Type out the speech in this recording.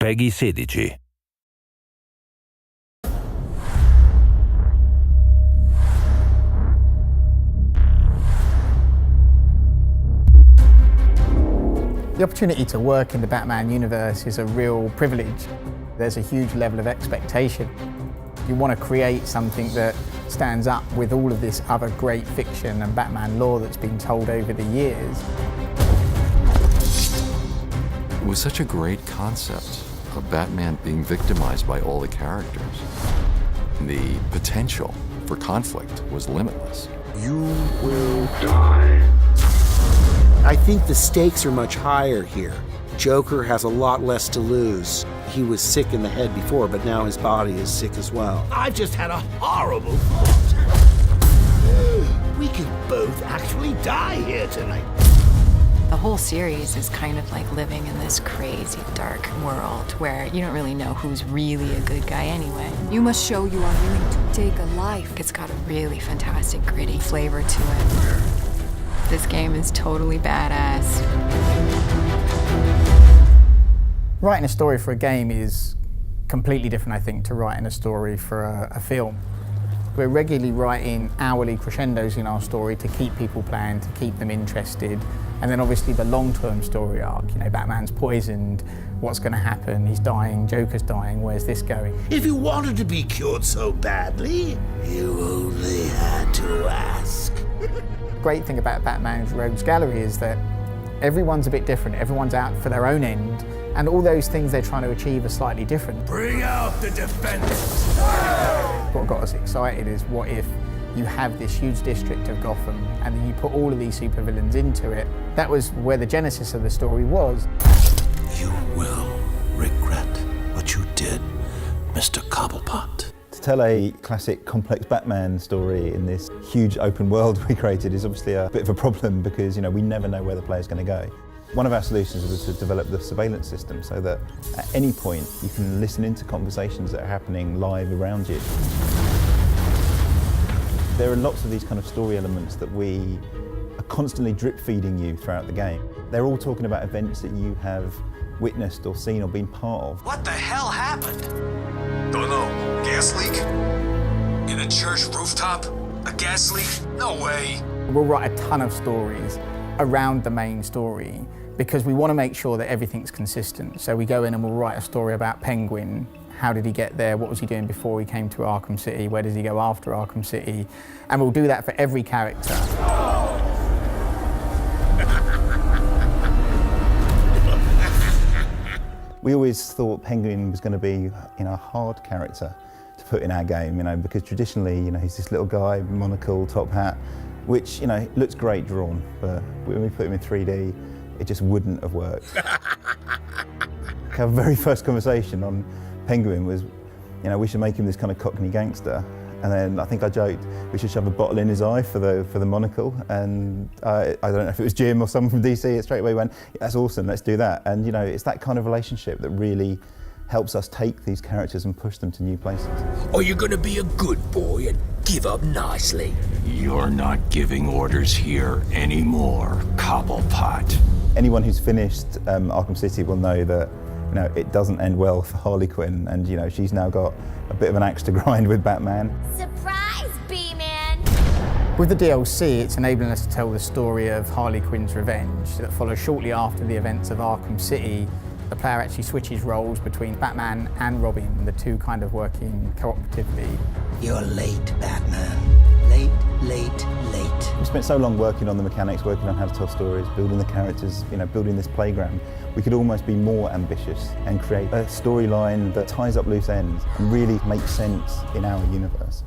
PEGI 16. The opportunity to work in the Batman universe is a real privilege. There's a huge level of expectation. You want to create something that stands up with all of this other great fiction and Batman lore that's been told over the years. It was such a great concept of Batman being victimized by all the characters. The potential for conflict was limitless. You will die. I think the stakes are much higher here. Joker has a lot less to lose. He was sick in the head before, but now his body is sick as well. I've just had a horrible thought. We could both actually die here tonight. The whole series is kind of like living in this crazy, dark world where you don't really know who's really a good guy anyway. You must show you are willing to take a life. It's got a really fantastic, gritty flavor to it. This game is totally badass. Writing a story for a game is completely different, I think, to writing a story for a film. We're regularly writing hourly crescendos in our story to keep people playing, to keep them interested. And then obviously the long-term story arc, you know, Batman's poisoned, what's going to happen, he's dying, Joker's dying, where's this going? If you wanted to be cured so badly, you only had to ask. The great thing about Batman's Rogues Gallery is that everyone's a bit different, everyone's out for their own end, and all those things they're trying to achieve are slightly different. Bring out the defenders! What got us excited is what if you have this huge district of Gotham and then you put all of these supervillains into it. That was where the genesis of the story was. You will regret what you did, Mr. Cobblepot. To tell a classic complex Batman story in this huge open world we created is obviously a bit of a problem because, you know, we never know where the player's going to go. One of our solutions was to develop the surveillance system so that at any point you can listen into conversations that are happening live around you. There are lots of these kind of story elements that we are constantly drip feeding you throughout the game. They're all talking about events that you have witnessed or seen or been part of. What the hell happened? Don't know. Gas leak? In a church rooftop? A gas leak? No way. We'll write a ton of stories around the main story because we want to make sure that everything's consistent. So we go in and we'll write a story about Penguin. How did he get there? What was he doing before he came to Arkham City? Where does he go after Arkham City? And we'll do that for every character. We always thought Penguin was going to be, you know, a hard character to put in our game, you know, because traditionally, you know, he's this little guy, monocle, top hat, which, you know, looks great drawn, but when we put him in 3D, it just wouldn't have worked. Our very first conversation on Penguin was, you know, we should make him this kind of Cockney gangster. And then I think I joked we should shove a bottle in his eye for the monocle. And I don't know if it was Jim or someone from DC, it straight away went, that's awesome, let's do that. And you know, it's that kind of relationship that really helps us take these characters and push them to new places. Are you gonna be a good boy and give up nicely? You're not giving orders here anymore, Cobblepot. Anyone who's finished Arkham City will know that, you know, it doesn't end well for Harley Quinn, and you know, she's now got a bit of an axe to grind with Batman. Surprise, B-Man! With the DLC, it's enabling us to tell the story of Harley Quinn's revenge that follows shortly after the events of Arkham City. The player actually switches roles between Batman and Robin, the two kind of working cooperatively. You're late, Batman. Late, late, late. We spent so long working on the mechanics, working on how to tell stories, building the characters, you know, building this playground. We could almost be more ambitious and create a storyline that ties up loose ends and really makes sense in our universe.